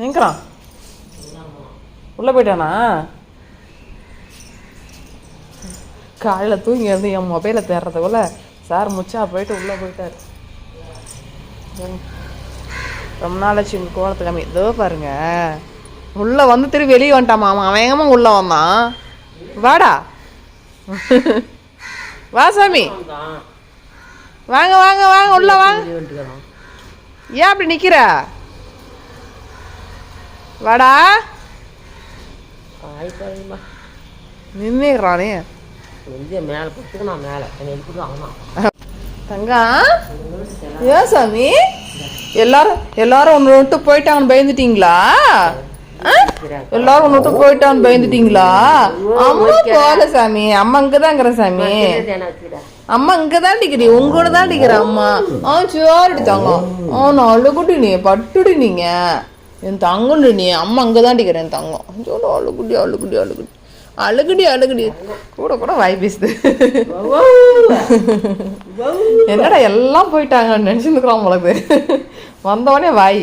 எங்கிறான்? உள்ளே போயிட்டானா? காலையில் தூங்கி வந்து என் மொபைலை தேடுறதுக்குள்ள சார் முச்சா போயிட்டு உள்ளே போயிட்டார். ரொம்ப நாளாச்சு உங்கள் கோலத்து கம்மி. இதோ பாருங்க, உள்ளே வந்து திரும்பி வெளியே வந்துட்டான் மாமா. அவன் எங்கம்மா உள்ளே வந்தான்? வாடா வா சாமி, வாங்க வாங்க வாங்க உள்ள வாங்க. ஏன் அப்படி நிக்கிற? வாடா. நின்னுறானே மேல போட்டு நான் மேல தங்கா. ஏன் சாமி எல்லாரும் ஒன்று விட்டு போயிட்டாங்கன்னு பயந்துட்டீங்களா? எல்லாரும் ஒன்று விட்டு போயிட்டான்னு பயந்துட்டீங்களா? அம்மா போல சாமி, அம்மா இங்கதாங்கிற சாமி. அம்மா இங்கதான் அடிக்கிறீ, உங்களோட தான் அடிக்கிற அம்மா. சோறு அடித்தாங்க. அழுகுடி நீ பட்டுடி நீங்க என் தங்கண்டு நீ. அம்மா அங்கதான் அடிக்கிறேன் என் தங்கம். சொல்லு அழுகுடி அழுகுடி அழுகுடி அழுகுடி அழுகுடி. கூட கூட வாய் பேசுது. என்னடா எல்லாம் போயிட்டாங்கன்னு நினைச்சுருக்குறோம் உங்களுக்கு. வந்தவொடனே வாய்